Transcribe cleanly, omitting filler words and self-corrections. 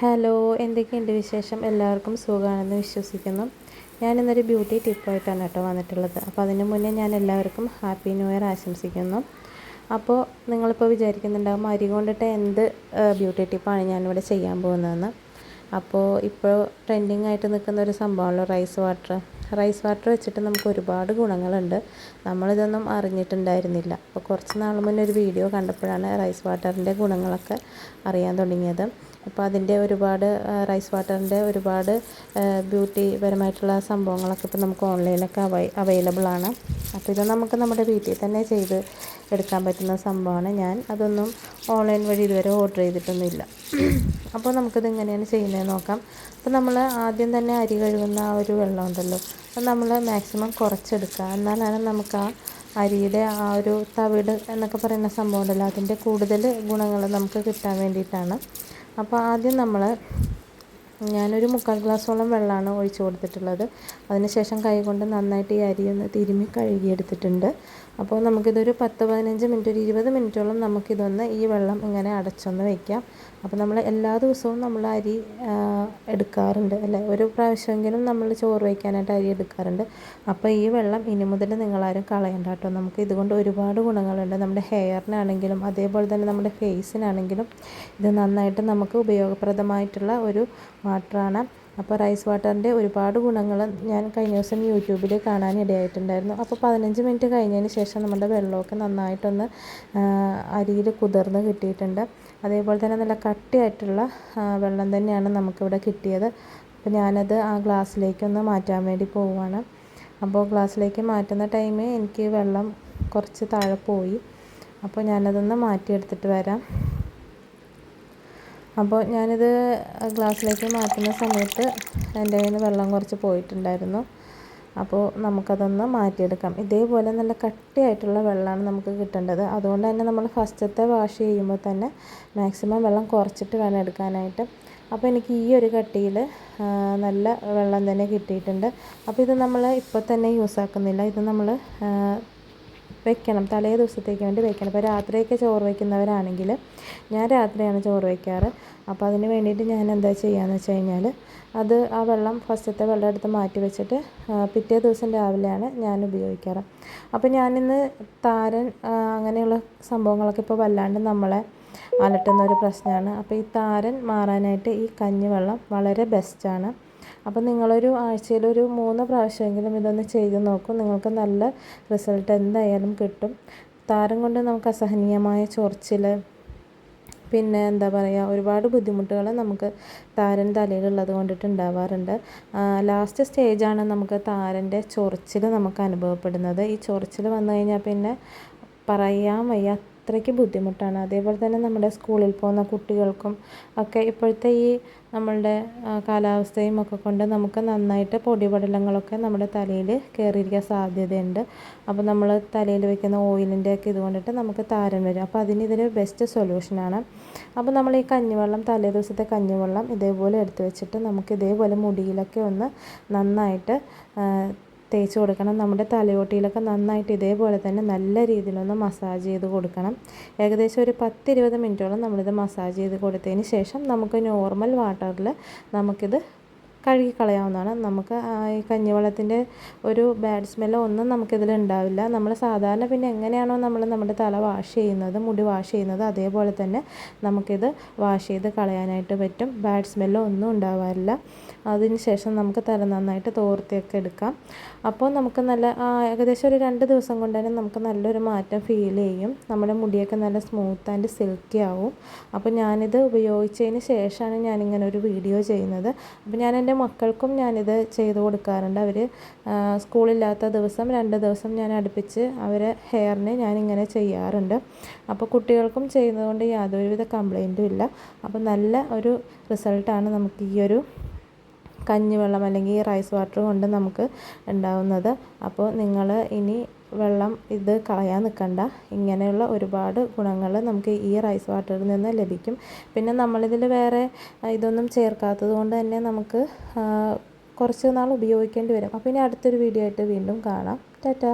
Hello, എന്തൊക്കെയുണ്ട് വിശേഷം? എല്ലാവർക്കും സുഖമാണെന്ന് വിശ്വസിക്കുന്നു. ഞാനിന്നൊരു ബ്യൂട്ടി ടിപ്പായിട്ടാണ് കേട്ടോ വന്നിട്ടുള്ളത്. അപ്പോൾ അതിന് മുന്നേ ഞാൻ എല്ലാവർക്കും ഹാപ്പി ന്യൂ ഇയർ ആശംസിക്കുന്നു. അപ്പോൾ നിങ്ങളിപ്പോൾ വിചാരിക്കുന്നുണ്ടാകും അരി കൊണ്ടിട്ട് എന്ത് ബ്യൂട്ടി ടിപ്പാണ് ഞാനിവിടെ ചെയ്യാൻ പോകുന്നതെന്ന്. അപ്പോൾ ഇപ്പോൾ ട്രെൻഡിങ് ആയിട്ട് നിൽക്കുന്ന ഒരു സംഭവമാണല്ലോ റൈസ് വാട്ടർ. റൈസ് വാട്ടർ വെച്ചിട്ട് നമുക്ക് ഒരുപാട് ഗുണങ്ങളുണ്ട്. നമ്മളിതൊന്നും അറിഞ്ഞിട്ടുണ്ടായിരുന്നില്ല. അപ്പോൾ കുറച്ച് നാൾ മുന്നേ ഒരു വീഡിയോ കണ്ടപ്പോഴാണ് റൈസ് വാട്ടറിൻ്റെ ഗുണങ്ങളൊക്കെ അറിയാൻ തുടങ്ങിയത്. അപ്പോൾ അതിൻ്റെ ഒരുപാട് റൈസ് വാട്ടറിൻ്റെ ഒരുപാട് ബ്യൂട്ടി പരമായിട്ടുള്ള സംഭവങ്ങളൊക്കെ ഇപ്പോൾ നമുക്ക് ഓൺലൈനിലൊക്കെ അവൈലബിൾ ആണ്. അപ്പോൾ ഇത് നമുക്ക് നമ്മുടെ വീട്ടിൽ തന്നെ ചെയ്ത് എടുക്കാൻ പറ്റുന്ന സംഭവമാണ്. ഞാൻ അതൊന്നും ഓൺലൈൻ വഴി ഇതുവരെ ഓർഡർ ചെയ്തിട്ടൊന്നുമില്ല. അപ്പോൾ നമുക്കിത് എങ്ങനെയാണ് ചെയ്യുന്നതെന്ന് നോക്കാം. അപ്പോൾ നമ്മൾ ആദ്യം തന്നെ അരി കഴുകുന്ന ആ ഒരു വെള്ളം ഉണ്ടല്ലോ, അത് നമ്മൾ മാക്സിമം കുറച്ചെടുക്കുക. എന്നാലാണ് നമുക്ക് ആ അരിയുടെ ആ ഒരു തവിട് എന്നൊക്കെ പറയുന്ന സംഭവം ഉണ്ടല്ലോ, അതിൻ്റെ കൂടുതൽ ഗുണങ്ങൾ നമുക്ക് കിട്ടാൻ വേണ്ടിയിട്ടാണ്. അപ്പോൾ ആദ്യം ഞാനൊരു 3/4 ഗ്ലാസ്സോളം വെള്ളമാണ് ഒഴിച്ച് കൊടുത്തിട്ടുള്ളത്. അതിനുശേഷം കൈ കൊണ്ട് നന്നായിട്ട് ഈ അരി ഒന്ന് തിരുമ്മി കഴുകിയെടുത്തിട്ടുണ്ട്. അപ്പോൾ നമുക്കിതൊരു 10-15 മിനിറ്റ്, ഒരു 20 മിനിറ്റോളം നമുക്കിതൊന്ന് ഈ വെള്ളം ഇങ്ങനെ അടച്ചൊന്ന് വയ്ക്കാം. അപ്പോൾ നമ്മൾ എല്ലാ ദിവസവും നമ്മൾ അരി എടുക്കാറുണ്ട് അല്ലേ, ഒരു പ്രാവശ്യമെങ്കിലും നമ്മൾ ചോറ് വയ്ക്കാനായിട്ട് അരി എടുക്കാറുണ്ട്. അപ്പോൾ ഈ വെള്ളം ഇനി മുതൽ നിങ്ങളാരും കളയണ്ട കേട്ടോ. നമുക്ക് ഇതുകൊണ്ട് ഒരുപാട് ഗുണങ്ങളുണ്ട്. നമ്മുടെ ഹെയറിനാണെങ്കിലും അതേപോലെ തന്നെ നമ്മുടെ ഫേസിനാണെങ്കിലും ഇത് നന്നായിട്ട് നമുക്ക് ഉപയോഗപ്രദമായിട്ടുള്ള ഒരു വാട്ടറാണ്. അപ്പോൾ റൈസ് വാട്ടറിൻ്റെ ഒരുപാട് ഗുണങ്ങൾ ഞാൻ കഴിഞ്ഞ ദിവസം യൂട്യൂബിൽ കാണാനിടയായിട്ടുണ്ടായിരുന്നു. അപ്പോൾ 15 മിനിറ്റ് കഴിഞ്ഞതിന് ശേഷം നമ്മുടെ വെള്ളമൊക്കെ നന്നായിട്ടൊന്ന് അരിയിൽ കുതിർന്ന് കിട്ടിയിട്ടുണ്ട്. അതേപോലെ തന്നെ നല്ല കട്ടിയായിട്ടുള്ള വെള്ളം തന്നെയാണ് നമുക്കിവിടെ കിട്ടിയത്. അപ്പോൾ ഞാനത് ആ ഗ്ലാസ്സിലേക്കൊന്ന് മാറ്റാൻ വേണ്ടി പോവുകയാണ്. അപ്പോൾ ഗ്ലാസ്സിലേക്ക് മാറ്റുന്ന ടൈമിൽ എനിക്ക് വെള്ളം കുറച്ച് താഴെ പോയി. അപ്പോൾ ഞാനതൊന്ന് മാറ്റിയെടുത്തിട്ട് വരാം. അപ്പോൾ ഞാനിത് ഗ്ലാസ്സിലേക്ക് മാറ്റുന്ന സമയത്ത് എൻ്റെ കയ്യിൽ നിന്ന് വെള്ളം കുറച്ച് പോയിട്ടുണ്ടായിരുന്നു. അപ്പോൾ നമുക്കതൊന്ന് മാറ്റിയെടുക്കാം. ഇതേപോലെ നല്ല കട്ടിയായിട്ടുള്ള വെള്ളമാണ് നമുക്ക് കിട്ടേണ്ടത്. അതുകൊണ്ട് തന്നെ നമ്മൾ ഫസ്റ്റത്തെ വാഷ് ചെയ്യുമ്പോൾ തന്നെ മാക്സിമം വെള്ളം കുറച്ചിട്ട് വേണം എടുക്കാനായിട്ട്. അപ്പോൾ എനിക്ക് ഈ ഒരു കട്ടിയിൽ നല്ല വെള്ളം തന്നെ കിട്ടിയിട്ടുണ്ട്. അപ്പോൾ ഇത് നമ്മൾ ഇപ്പോൾ തന്നെ യൂസ് ആക്കുന്നില്ല. ഇത് നമ്മൾ വെക്കണം, തലേ ദിവസത്തേക്ക് വേണ്ടി വെക്കണം. ഇപ്പോൾ രാത്രിയൊക്കെ ചോറ് വയ്ക്കുന്നവരാണെങ്കിൽ, ഞാൻ രാത്രിയാണ് ചോറ് വയ്ക്കാറ്. അപ്പോൾ അതിന് വേണ്ടിയിട്ട് ഞാൻ എന്താ ചെയ്യുകയെന്ന് വെച്ച് കഴിഞ്ഞാൽ, ആ വെള്ളം ഫസ്റ്റത്തെ വെള്ളം എടുത്ത് മാറ്റി വെച്ചിട്ട് പിറ്റേ ദിവസം രാവിലെയാണ് ഞാൻ ഉപയോഗിക്കാറ്. അപ്പോൾ ഞാനിന്ന് താരൻ അങ്ങനെയുള്ള സംഭവങ്ങളൊക്കെ ഇപ്പോൾ വല്ലാണ്ട് നമ്മളെ അലട്ടുന്ന ഒരു പ്രശ്നമാണ്. അപ്പോൾ ഈ താരൻ മാറാനായിട്ട് ഈ കഞ്ഞിവെള്ളം വളരെ ബെസ്റ്റാണ്. അപ്പോൾ നിങ്ങളൊരു ആഴ്ചയിലൊരു 3 പ്രാവശ്യമെങ്കിലും ഇതൊന്ന് ചെയ്ത് നോക്കും. നിങ്ങൾക്ക് നല്ല റിസൾട്ട് എന്തായാലും കിട്ടും. താരൻ കൊണ്ട് നമുക്ക് അസഹനീയമായ ചൊറിച്ചിൽ, പിന്നെ എന്താ പറയുക, ഒരുപാട് ബുദ്ധിമുട്ടുകൾ നമുക്ക് താരൻ തലയിലുള്ളത് കൊണ്ടിട്ട് ഉണ്ടാവാറുണ്ട്. ലാസ്റ്റ് സ്റ്റേജാണ് നമുക്ക് താരൻ്റെ ചൊറിച്ചിൽ നമുക്ക് അനുഭവപ്പെടുന്നത്. ഈ ചൊറിച്ചിൽ വന്നു കഴിഞ്ഞാൽ പിന്നെ പറയാൻ വയ്യ, അത്രയ്ക്ക് ബുദ്ധിമുട്ടാണ്. അതേപോലെ തന്നെ നമ്മുടെ സ്കൂളിൽ പോകുന്ന കുട്ടികൾക്കും ഒക്കെ ഇപ്പോഴത്തെ ഈ നമ്മളുടെ കാലാവസ്ഥയും ഒക്കെ കൊണ്ട് നമുക്ക് നന്നായിട്ട് പൊടിപടലങ്ങളൊക്കെ നമ്മുടെ തലയിൽ കയറിയിരിക്കാൻ സാധ്യതയുണ്ട്. അപ്പോൾ നമ്മൾ തലയിൽ വയ്ക്കുന്ന ഓയിലിൻ്റെ ഒക്കെ ഇതുകൊണ്ടിട്ട് നമുക്ക് താരൻ വരും. അപ്പോൾ ഇതിനൊരു ബെസ്റ്റ് സൊല്യൂഷനാണ്. അപ്പോൾ നമ്മൾ ഈ കഞ്ഞിവെള്ളം, തലേ ദിവസത്തെ കഞ്ഞിവെള്ളം ഇതേപോലെ എടുത്ത് വെച്ചിട്ട് നമുക്ക് ഇതേപോലെ മുടിയിലൊക്കെ ഒന്ന് നന്നായിട്ട് തേച്ച് കൊടുക്കണം. നമ്മുടെ തലയോട്ടിയിലൊക്കെ നന്നായിട്ട് ഇതേപോലെ തന്നെ നല്ല രീതിയിലൊന്ന് മസാജ് ചെയ്ത് കൊടുക്കണം. ഏകദേശം ഒരു 10-20 മിനിറ്റോളം നമ്മളിത് മസാജ് ചെയ്ത് കൊടുത്തതിന് ശേഷം നമുക്ക് നോർമൽ വാട്ടറിൽ നമുക്കിത് കഴുകിക്കളയാവുന്നതാണ്. നമുക്ക് ഈ കഞ്ഞിവെള്ളത്തിൻ്റെ ഒരു ബാഡ് സ്മെല്ലോ ഒന്നും നമുക്കിതിൽ ഉണ്ടാവില്ല. നമ്മൾ സാധാരണ പിന്നെ എങ്ങനെയാണോ നമ്മൾ നമ്മുടെ തല വാഷ് ചെയ്യുന്നത്, മുടി വാഷ് ചെയ്യുന്നത്, അതേപോലെ തന്നെ നമുക്കിത് വാഷ് ചെയ്ത് കളയാനായിട്ട് പറ്റും. ബാഡ് സ്മെല്ലോ ഒന്നും ഉണ്ടാവാറില്ല. അതിന് ശേഷം നമുക്ക് തല നന്നായിട്ട് തോർത്തിയൊക്കെ എടുക്കാം. അപ്പോൾ നമുക്ക് നല്ല ഏകദേശം ഒരു 2 ദിവസം കൊണ്ട് തന്നെ നമുക്ക് നല്ലൊരു മാറ്റം ഫീൽ ചെയ്യും. നമ്മുടെ മുടിയൊക്കെ നല്ല സ്മൂത്ത് ആൻഡ് സിൽക്കി ആവും. അപ്പോൾ ഞാനിത് ഉപയോഗിച്ചതിന് ശേഷമാണ് ഞാനിങ്ങനെ ഒരു വീഡിയോ ചെയ്യുന്നത്. അപ്പോൾ ഞാൻ എൻ്റെ മക്കൾക്കും ഞാനിത് ചെയ്ത് കൊടുക്കാറുണ്ട്. അവർ സ്കൂളില്ലാത്ത ദിവസം 2 ദിവസം ഞാൻ അടുപ്പിച്ച് അവരെ ഹെയറിന് ഞാനിങ്ങനെ ചെയ്യാറുണ്ട്. അപ്പോൾ കുട്ടികൾക്കും ചെയ്യുന്നതുകൊണ്ട് യാതൊരുവിധ കംപ്ലൈൻറ്റും ഇല്ല. അപ്പോൾ നല്ല ഒരു റിസൾട്ടാണ് നമുക്ക് ഈ ഒരു കഞ്ഞിവെള്ളം അല്ലെങ്കിൽ റൈസ് വാട്ടർ കൊണ്ട് നമുക്ക് ഉണ്ടാവുന്നത്. അപ്പോൾ നിങ്ങൾ ഇനി വെള്ളം ഇത് കളയാൻ നിൽക്കണ്ട. ഇങ്ങനെയുള്ള ഒരുപാട് ഗുണങ്ങൾ നമുക്ക് ഈ റൈസ് വാട്ടറിൽ നിന്ന് ലഭിക്കും. പിന്നെ നമ്മളിതിൽ വേറെ ഇതൊന്നും ചേർക്കാത്തത് കൊണ്ട് തന്നെ നമുക്ക് കുറച്ച് നാൾ ഉപയോഗിക്കേണ്ടി വരും. അപ്പോൾ ഇനി അടുത്തൊരു വീഡിയോ ആയിട്ട് വീണ്ടും കാണാം. ടാറ്റാ.